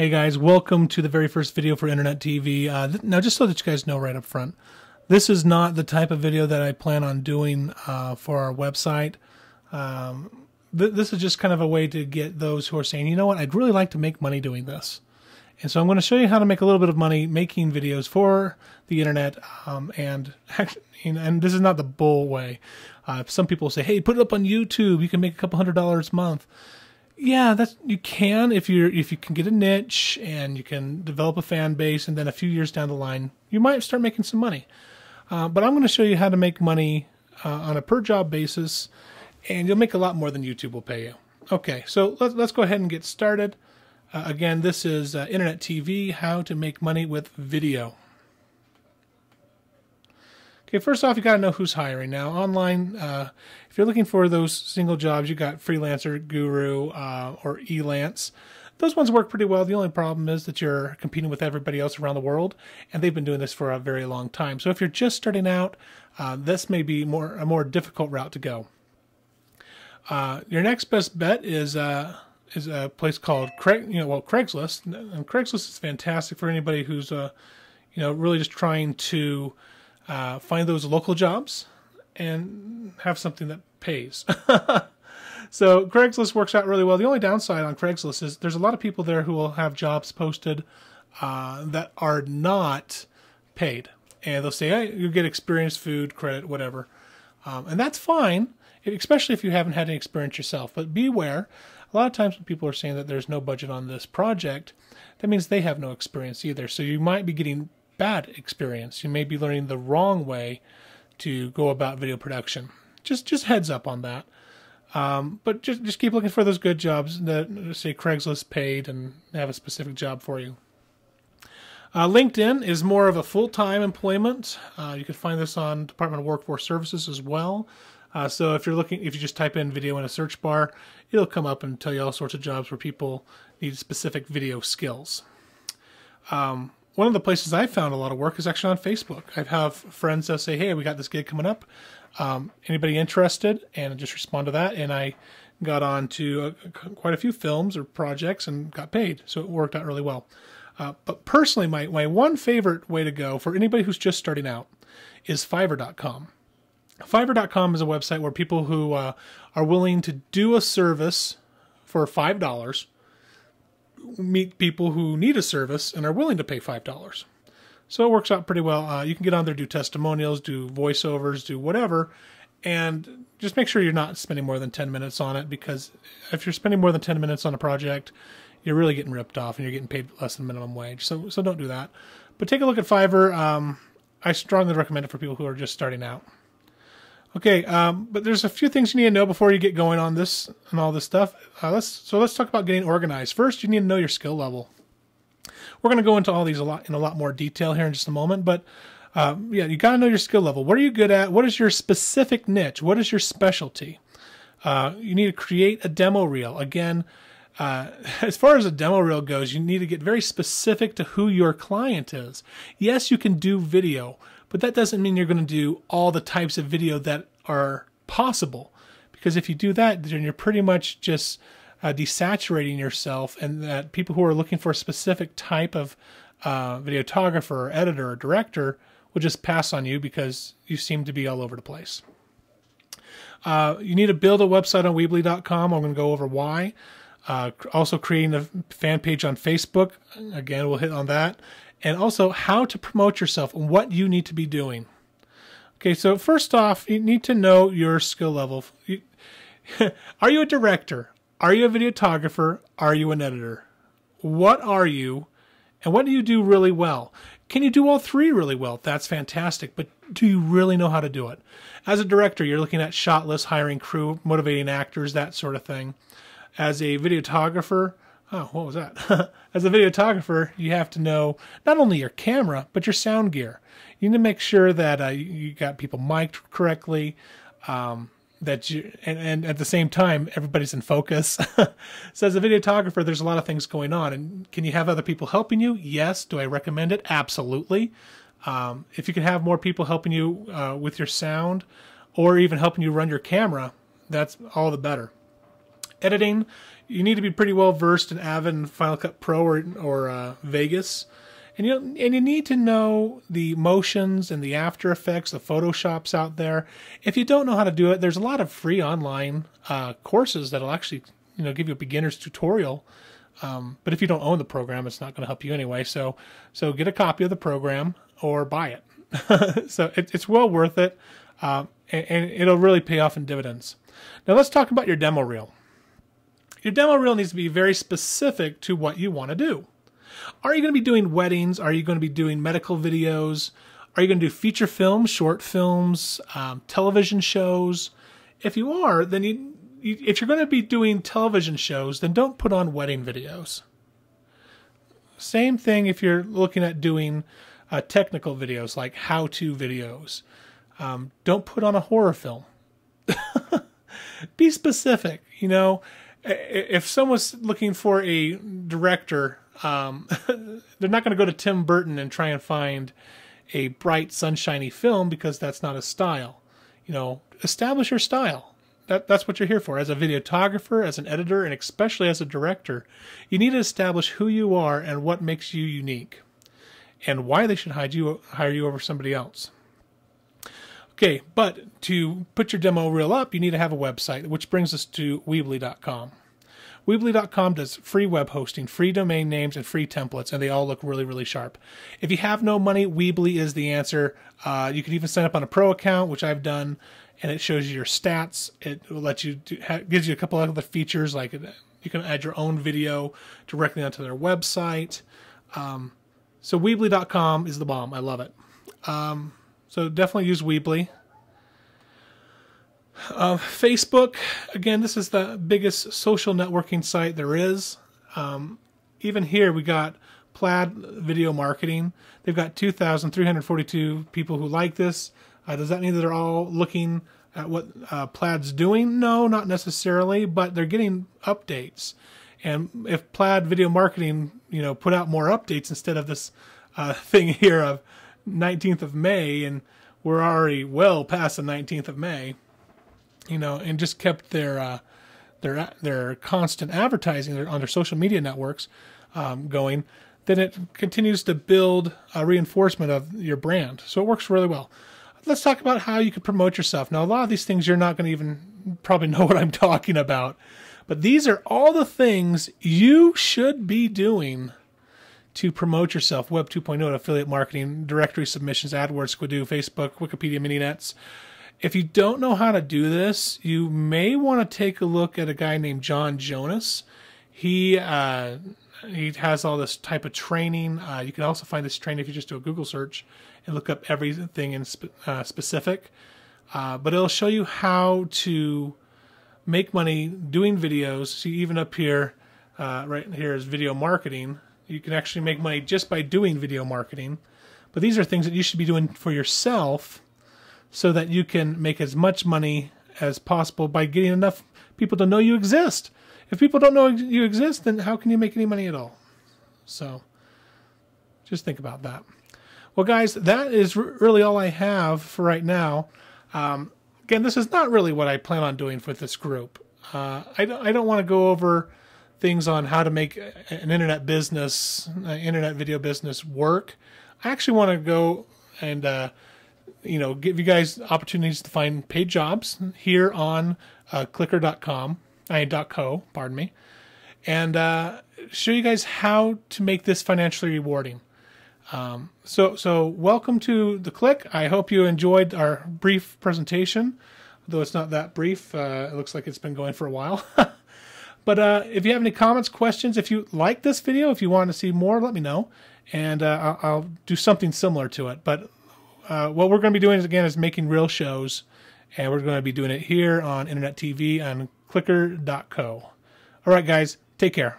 Hey guys, welcome to the very first video for Internet TV. Now just so that you guys know right up front, this is not the type of video that I plan on doing for our website. This is just kind of a way to get those who are saying, you know what, I'd really like to make money doing this. And so I'm going to show you how to make a little bit of money making videos for the internet, and this is not the bull way. Some people say, hey, put it up on YouTube, you can make a couple $100s a month. Yeah, you can if you can get a niche and you can develop a fan base, and then a few years down the line you might start making some money. But I'm going to show you how to make money on a per job basis, and you'll make a lot more than YouTube will pay you. Okay, so let's go ahead and get started. Again, this is Internet TV, how to make money with video. Okay, first off, you got to know who's hiring. Now, online, if you're looking for those single jobs, you got Freelancer, Guru, or Elance. Those ones work pretty well. The only problem is that you're competing with everybody else around the world, and they've been doing this for a very long time. So if you're just starting out, this may be a more difficult route to go. Your next best bet is a place called Craigslist. And Craigslist is fantastic for anybody who's really just trying to find those local jobs and have something that pays. So Craigslist works out really well. The only downside on Craigslist is there's a lot of people there who will have jobs posted that are not paid. And they'll say, hey, you get experience, food, credit, whatever. And that's fine, especially if you haven't had any experience yourself. But beware, a lot of times when people are saying that there's no budget on this project, that means they have no experience either. So you might be getting bad experience. You may be learning the wrong way to go about video production. Just heads up on that. But just keep looking for those good jobs that say Craigslist paid and have a specific job for you. LinkedIn is more of a full-time employment. You can find this on Department of Workforce Services as well. So if you just type in video in a search bar, it'll come up and tell you all sorts of jobs where people need specific video skills. One of the places I found a lot of work is actually on Facebook. I have friends that say, hey, we got this gig coming up. Anybody interested? And I just respond to that. And I got on to quite a few films or projects and got paid. So it worked out really well. But personally, my one favorite way to go for anybody who's just starting out is Fiverr.com. Fiverr.com is a website where people who are willing to do a service for $5 meet people who need a service and are willing to pay $5. So it works out pretty well. You can get on there, do testimonials, do voiceovers, do whatever, and just make sure you're not spending more than 10 minutes on it, because if you're spending more than 10 minutes on a project, you're really getting ripped off and you're getting paid less than minimum wage. So don't do that. But take a look at Fiverr. I strongly recommend it for people who are just starting out. Okay, but there's a few things you need to know before you get going on this and all this stuff. Let's talk about getting organized. First, you need to know your skill level. We're going to go into all these in a lot more detail here in just a moment, but yeah, you got to know your skill level. What are you good at? What is your specific niche? What is your specialty? You need to create a demo reel. Again, as far as a demo reel goes, you need to get very specific to who your client is. Yes, you can do video, but that doesn't mean you're going to do all the types of video that are possible. Because if you do that, then you're pretty much just desaturating yourself, and that people who are looking for a specific type of videographer or editor or director will just pass on you because you seem to be all over the place. You need to build a website on Weebly.com. I'm going to go over why. Also creating a fan page on Facebook. Again, we'll hit on that. And also how to promote yourself and what you need to be doing. Okay, so first off, you need to know your skill level. Are you a director? Are you a videographer? Are you an editor? What are you, and what do you do really well? Can you do all three really well? That's fantastic, but do you really know how to do it? As a director, you're looking at shot lists, hiring crew, motivating actors, that sort of thing. As a videographer, oh, what was that? As a videographer, you have to know not only your camera, but your sound gear. You need to make sure that you got people mic'd correctly, that and at the same time, everybody's in focus. So as a videographer, there's a lot of things going on. And can you have other people helping you? Yes. Do I recommend it? Absolutely. If you can have more people helping you with your sound, or even helping you run your camera, that's all the better. Editing, you need to be pretty well versed in Avid and Final Cut Pro or Vegas. And you need to know the motions and the After Effects, the Photoshops out there. If you don't know how to do it, there's a lot of free online courses that'll actually give you a beginner's tutorial. But if you don't own the program, it's not going to help you anyway. So get a copy of the program or buy it. So it's well worth it, and it'll really pay off in dividends. Now let's talk about your demo reel. Your demo reel needs to be very specific to what you want to do. Are you going to be doing weddings? Are you going to be doing medical videos? Are you going to do feature films, short films, television shows? If you are, then if you're going to be doing television shows, then don't put on wedding videos. Same thing if you're looking at doing technical videos like how-to videos. Don't put on a horror film. Be specific. If someone's looking for a director, they're not going to go to Tim Burton and try and find a bright, sunshiny film because that's not his style. Establish your style. That's what you're here for. As a videographer, as an editor, and especially as a director, you need to establish who you are and what makes you unique, and why they should hire you over somebody else. Okay, but to put your demo reel up, you need to have a website, which brings us to Weebly.com. Weebly.com does free web hosting, free domain names, and free templates, and they all look really, really sharp. If you have no money, Weebly is the answer. You can even sign up on a pro account, which I've done, and it shows you your stats. It will let you gives you a couple of other features, like you can add your own video directly onto their website. So Weebly.com is the bomb. I love it. So definitely use Weebly. Facebook, again, this is the biggest social networking site there is. Even here we got Plaid Video Marketing. They've got 2,342 people who like this. Does that mean that they're all looking at what Plaid's doing? No, not necessarily, but they're getting updates. And if Plaid Video Marketing, put out more updates instead of this thing here of 19th of May, and we're already well past the 19th of May, and just kept their constant advertising on their social media networks going, then it continues to build a reinforcement of your brand. So it works really well. Let's talk about how you can promote yourself. Now, a lot of these things you're not going to even probably know what I'm talking about, but these are all the things you should be doing to promote yourself. Web 2.0, affiliate marketing, directory submissions, AdWords, Squidoo, Facebook, Wikipedia, Mininets. If you don't know how to do this, you may want to take a look at a guy named John Jonas. He has all this type of training. You can also find this training if you just do a Google search and look up everything in specific. But it'll show you how to make money doing videos. See, even up here, right here is video marketing. You can actually make money just by doing video marketing. But these are things that you should be doing for yourself so that you can make as much money as possible by getting enough people to know you exist. If people don't know you exist, then how can you make any money at all? So just think about that. Well, guys, that is really all I have for right now. Again, this is not really what I plan on doing with this group. I don't want to go over things on how to make an internet video business work. I actually want to go and give you guys opportunities to find paid jobs here on clicker.co, pardon me, and show you guys how to make this financially rewarding. So welcome to the Click. I hope you enjoyed our brief presentation, though it's not that brief. It looks like it's been going for a while. But if you have any comments, questions, if you like this video, if you want to see more, let me know, and I'll do something similar to it. But what we're going to be doing is making real shows, and we're going to be doing it here on Internet TV on clicker.co. All right, guys, take care.